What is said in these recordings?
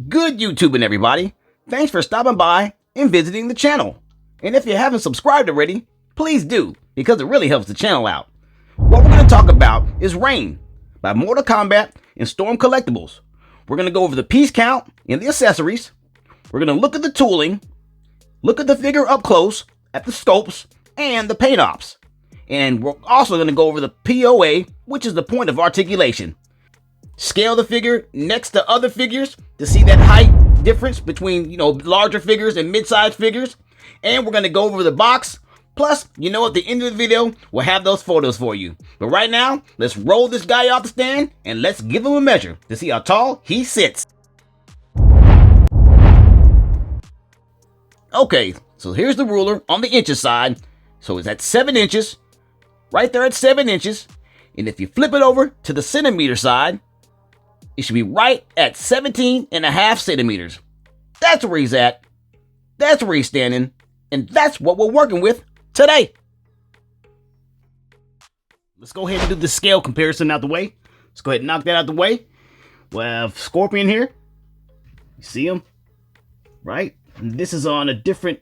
Good YouTubing, everybody. Thanks for stopping by and visiting the channel. And if you haven't subscribed already, please do, because it really helps the channel out. What we're going to talk about is Rain by Mortal Kombat and Storm Collectibles. We're going to go over the piece count and the accessories. We're going to look at the tooling, look at the figure up close, at the sculpts, and the paint ops. And we're also going to go over the POA, which is the point of articulation. Scale the figure next to other figures to see that height difference between, larger figures and mid-sized figures. And we're going to go over the box. Plus, at the end of the video, we'll have those photos for you. But right now, let's roll this guy off the stand and let's give him a measure to see how tall he sits. Okay, so here's the ruler on the inches side. So it's at 7 inches, right there at 7 inches. And if you flip it over to the centimeter side, it should be right at 17.5 centimeters. That's where he's at. That's where he's standing. And that's what we're working with today. Let's go ahead and do the scale comparison out the way. Let's go ahead and knock that out the way. We'll have Scorpion here. You see him? Right? And this is on a different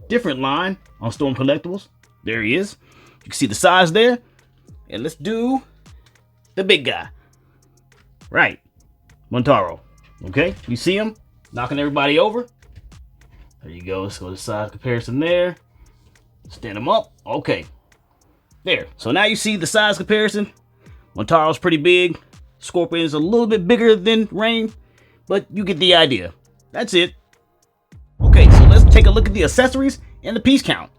line on Storm Collectibles. There he is. You can see the size there. And let's do the big guy. Right. Montaro. Okay? You see him? Knocking everybody over. There you go. Let's go to the size comparison there. Stand him up. Okay. There. So now you see the size comparison. Montaro's pretty big. Scorpion is a little bit bigger than Rain. But you get the idea. That's it. Okay, so let's take a look at the accessories and the piece count.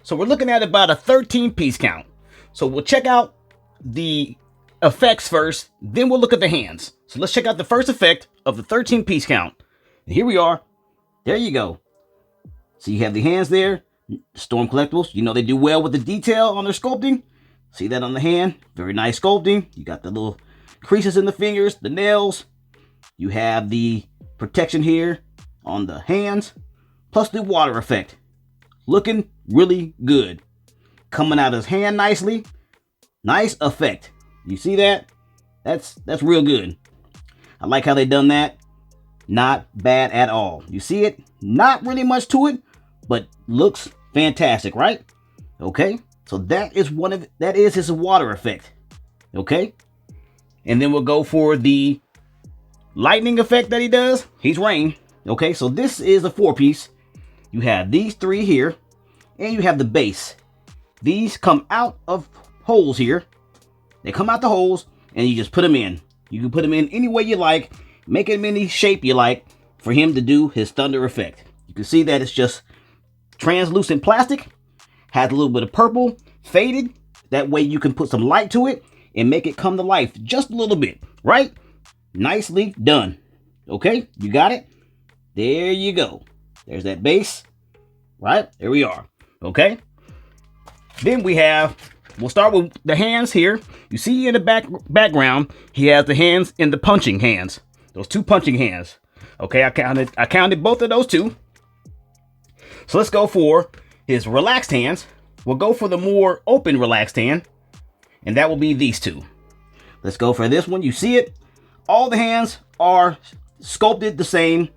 So we're looking at about a 13 piece count. So we'll check out the effects first, then we'll look at the hands. So let's check out the first effect of the 13 piece count. And here we are. There you go. So you have the hands there. Storm Collectibles, they do well with the detail on their sculpting. See that on the hand? Very nice sculpting. You got the little creases in the fingers, the nails. You have the protection here on the hands, plus the water effect. Looking really good. Coming out of his hand nicely. Nice effect. You see that? That's real good. I like how they done that. Not bad at all. You see it? Not really much to it, but looks fantastic, right? Okay. So that is his water effect. Okay. And then we'll go for the lightning effect that he does. He's Rain. Okay. So this is a 4-piece. You have these 3 here, and you have the base. These come out of holes here. They come out the holes, and you just put them in. You can put them in any way you like, make them any shape you like for him to do his thunder effect. You can see that it's just translucent plastic, has a little bit of purple, faded. That way you can put some light to it and make it come to life just a little bit, right? Nicely done. Okay, you got it? There you go. There's that base, right? There we are. Okay. Then we'll start with the hands here. You see in the background, he has the hands in the punching hands. Those 2 punching hands. Okay, I counted both of those 2. So let's go for his relaxed hands. We'll go for the more open relaxed hand, and that will be these 2. Let's go for this one. You see it? All the hands are sculpted the same,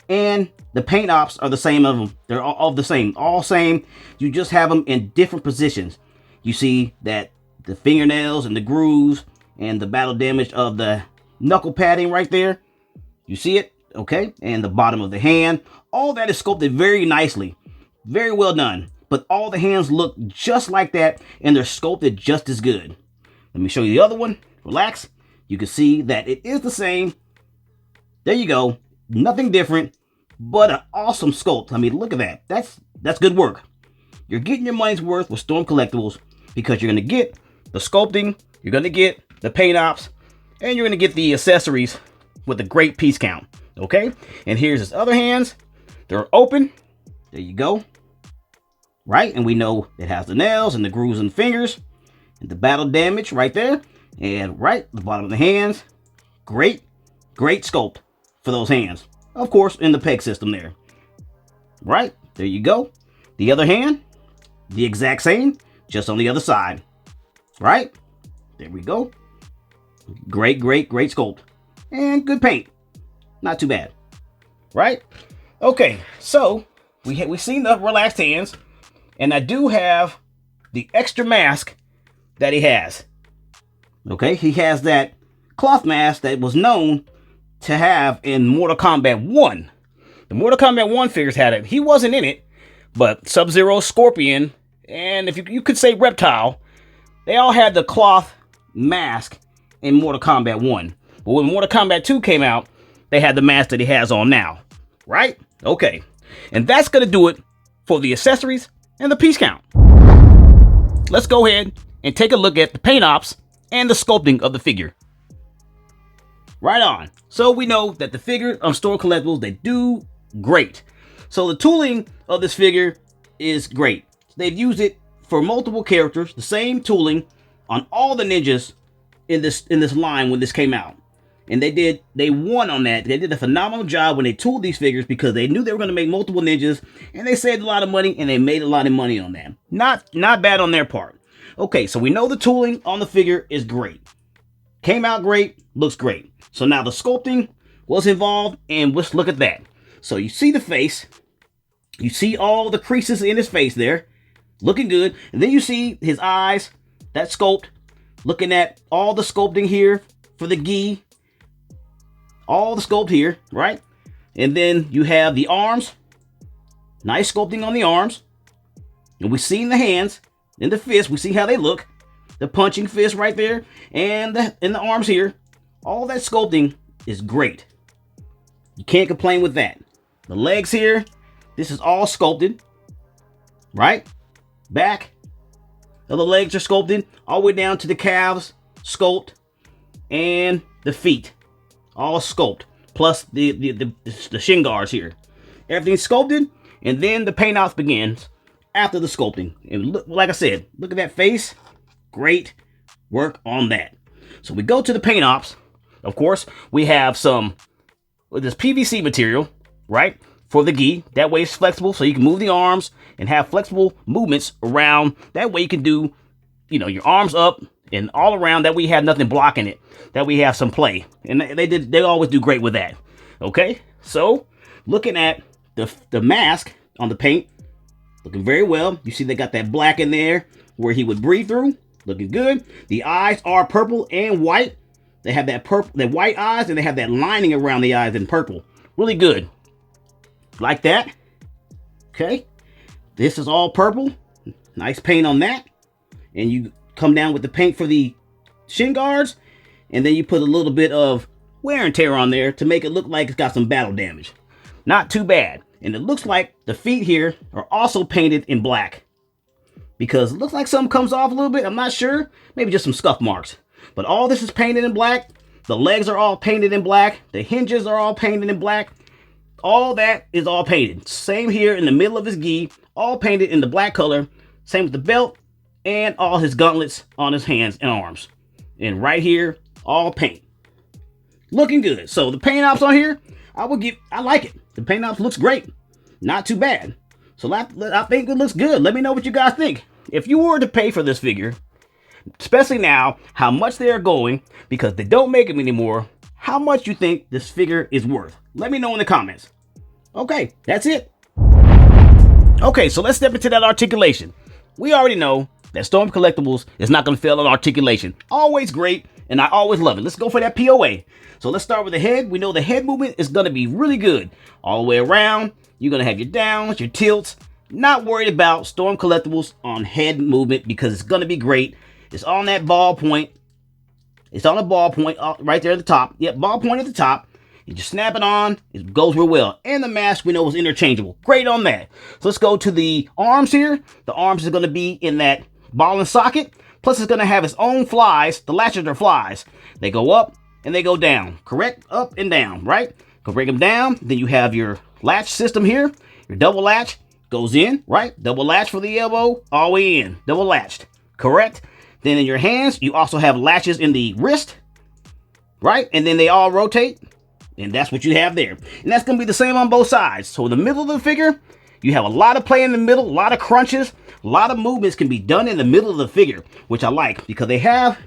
and the paint ops are the same of them. They're all the same. All same. You just have them in different positions. You see that the fingernails and the grooves and the battle damage of the knuckle padding right there. You see it? Okay. And the bottom of the hand. All that is sculpted very nicely. Very well done. But all the hands look just like that, and they're sculpted just as good. Let me show you the other one. Relax. You can see that it is the same. There you go. Nothing different, but an awesome sculpt. I mean, look at that. That's good work. You're getting your money's worth with Storm Collectibles because you're going to get the sculpting, you're going to get the paint ops, and you're going to get the accessories with a great piece count. Okay? And here's his other hands. They're open. There you go. Right? And we know it has the nails and the grooves and fingers and the battle damage right there. And right at the bottom of the hands. Great sculpt for those hands. Of course, in the peg system there. Right? There you go. The other hand, the exact same, just on the other side. Right? There we go. Great sculpt. And good paint. Not too bad. right? Okay, so we seen the relaxed hands, and I do have the extra mask that he has. Okay, he has that cloth mask that was known to have in Mortal Kombat 1. The Mortal Kombat 1 figures had it. He wasn't in it, but Sub-Zero, Scorpion, and if you could say Reptile, they all had the cloth mask in Mortal Kombat 1. But when Mortal Kombat 2 came out, they had the mask that he has on now. Right? Okay. And that's going to do it for the accessories and the piece count. Let's go ahead and take a look at the paint ops and the sculpting of the figure. Right on. So we know that the figure of Storm Collectibles, they do great. So the tooling of this figure is great. They've used it for multiple characters, the same tooling on all the ninjas in this line when this came out. And they won on that. They did a phenomenal job when they tooled these figures because they knew they were going to make multiple ninjas, and they saved a lot of money, and they made a lot of money on that. Not bad on their part. Okay, so we know the tooling on the figure is great. Came out great, looks great. So now the sculpting was involved, and let's look at that. So you see the face. You see all the creases in his face there. Looking good. And then you see his eyes, that sculpt. Looking at all the sculpting here for the gi. All the sculpt here, right? And then you have the arms. Nice sculpting on the arms. And we've seen the hands and the fists. We see how they look. The punching fist right there. And the arms here. All that sculpting is great. You can't complain with that. The legs here. This is all sculpted. Right? Back. The other legs are sculpted. All the way down to the calves. Sculpt. And the feet. All sculpt, plus the shin guards here. Everything's sculpted, and then the paint off begins after the sculpting. And look, like I said, look at that face. Great work on that. So we go to the paint ops. Of course, we have some with this PVC material, right, for the gi. That way it's flexible, so you can move the arms and have flexible movements around. That way you can do, your arms up and all around. That we have nothing blocking it. That we have some play. And they always do great with that. Okay? So, looking at the mask on the paint, looking very well. You see they got that black in there where he would breathe through. Looking good. The eyes are purple and white. They have that white eyes, and they have that lining around the eyes in purple. Really good. Like that. Okay? This is all purple. Nice paint on that. And you come down with the paint for the shin guards. And then you put a little bit of wear and tear on there to make it look like it's got some battle damage. Not too bad. And it looks like the feet here are also painted in black. Because it looks like something comes off a little bit. I'm not sure. Maybe just some scuff marks. But all this is painted in black. The legs are all painted in black. The hinges are all painted in black. All that is all painted. Same here in the middle of his gi. All painted in the black color. Same with the belt. And all his gauntlets on his hands and arms. And right here, all paint. Looking good. So the paint ops on here, I like it. The paint ops looks great. Not too bad. So I think it looks good. Let me know what you guys think. If you were to pay for this figure, especially now, how much they are going, because they don't make them anymore, how much you think this figure is worth. Let me know in the comments. Okay, that's it. Okay, so let's step into that articulation. We already know that Storm Collectibles is not going to fail on articulation. Always great, and I always love it. Let's go for that POA. So let's start with the head. We know the head movement is going to be really good. All the way around, you're going to have your downs, your tilts. Not worried about Storm Collectibles on head movement because it's going to be great. It's on that ball point. It's on a ball point right there at the top. Yep, ball point at the top. You just snap it on. It goes real well. And the mask we know is interchangeable. Great on that. So let's go to the arms here. The arms is going to be in that ball and socket. Plus it's going to have its own flies. The latches are flies. They go up and they go down. Correct? Up and down, right? Go break them down. Then you have your latch system here. Your double latch goes in, right? Double latch for the elbow, all the way in. Double latched. Correct? Then in your hands, you also have latches in the wrist, right? And then they all rotate. And that's what you have there. And that's going to be the same on both sides. So in the middle of the figure, you have a lot of play in the middle, a lot of crunches, a lot of movements can be done in the middle of the figure, which I like because they have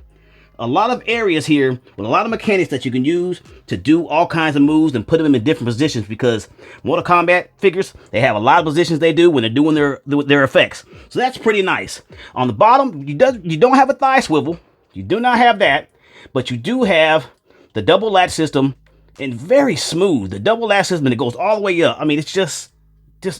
a lot of areas here with a lot of mechanics that you can use to do all kinds of moves and put them in different positions, because Mortal Kombat figures, they have a lot of positions they do when they're doing their effects. So that's pretty nice. On the bottom, you don't have a thigh swivel. You do not have that, but you do have the double latch system, and very smooth. The double latch system, and it goes all the way up. I mean, it's just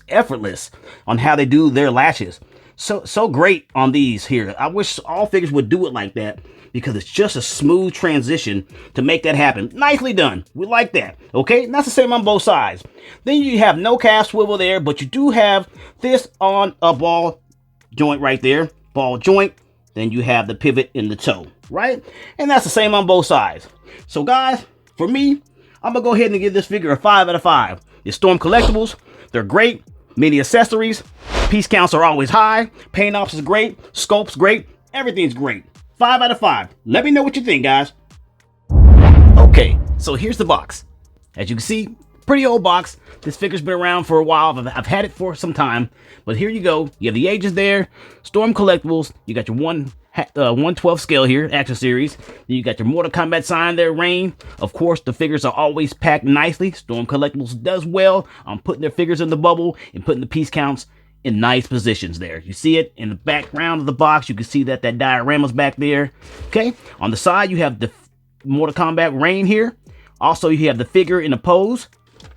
effortless on how they do their latches. So great on these here. I wish all figures would do it like that, because it's just a smooth transition to make that happen. Nicely done. We like that. Okay, and that's the same on both sides. Then you have no calf swivel there, but you do have this on a ball joint right there. Ball joint. Then you have the pivot in the toe, right? And that's the same on both sides. So guys, for me, I'm gonna go ahead and give this figure a 5 out of 5. The Storm Collectibles, they're great. Many accessories. Piece counts are always high. Paint ops is great. Sculpt's great. Everything's great. 5 out of 5. Let me know what you think, guys. Okay, so here's the box. As you can see, pretty old box. This figure's been around for a while. I've had it for some time. But here you go. You have the ages there. Storm Collectibles. You got your 1/12 scale here, Action Series. Then you got your Mortal Kombat sign there, Rain. Of course, the figures are always packed nicely. Storm Collectibles does well on putting their figures in the bubble and putting the piece counts in nice positions there. You see it in the background of the box. You can see that diorama's back there. Okay, on the side you have the Mortal Kombat Rain here. Also, you have the figure in a pose,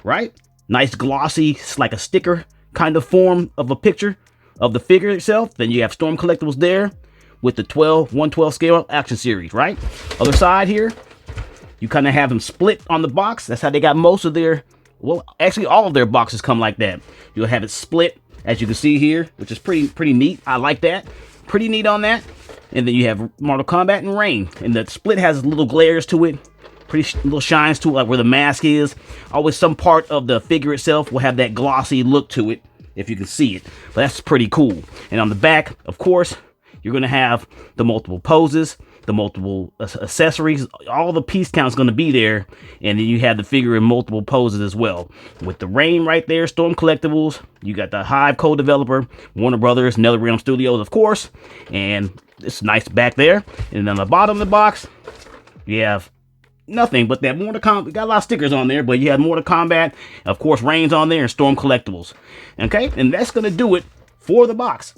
right? Nice glossy, it's like a sticker kind of form of a picture of the figure itself. Then you have Storm Collectibles there with the 1/12 scale Action Series, right? Other side here, you kind of have them split on the box. That's how they got most of their, well, actually all of their boxes come like that. You'll have it split, as you can see here, which is pretty neat. I like that. Pretty neat on that. And then you have Mortal Kombat and Rain. And the split has little glares to it. Pretty little shines to it, like where the mask is. Always some part of the figure itself will have that glossy look to it, if you can see it. But that's pretty cool. And on the back, of course, you're going to have the multiple poses, the multiple accessories. All the piece count's going to be there. And then you have the figure in multiple poses as well. With the Rain right there, Storm Collectibles. You got the Hive co-developer, Warner Brothers, NetherRealm Studios, of course. And it's nice back there. And on the bottom of the box, you have nothing but that Mortal Kombat. We got a lot of stickers on there, but you have Mortal Kombat. Of course, Rain's on there and Storm Collectibles. Okay, and that's going to do it for the box.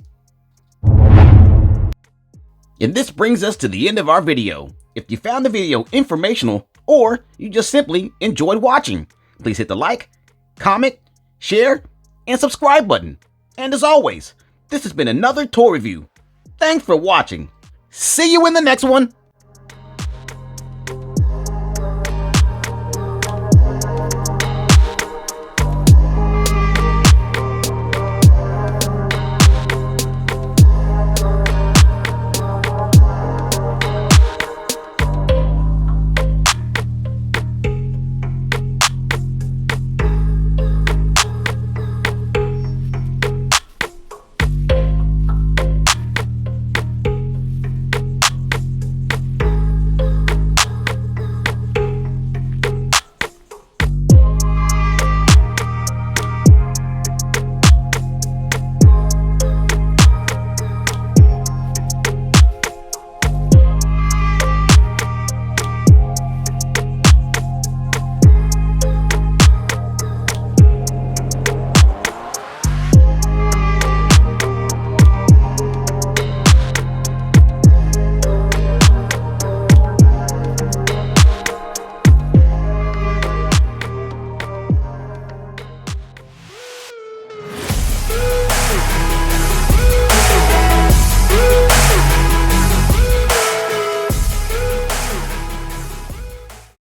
And this brings us to the end of our video. If you found the video informational, or you just simply enjoyed watching, please hit the like, comment, share, and subscribe button. And as always, this has been another toy review. Thanks for watching. See you in the next one.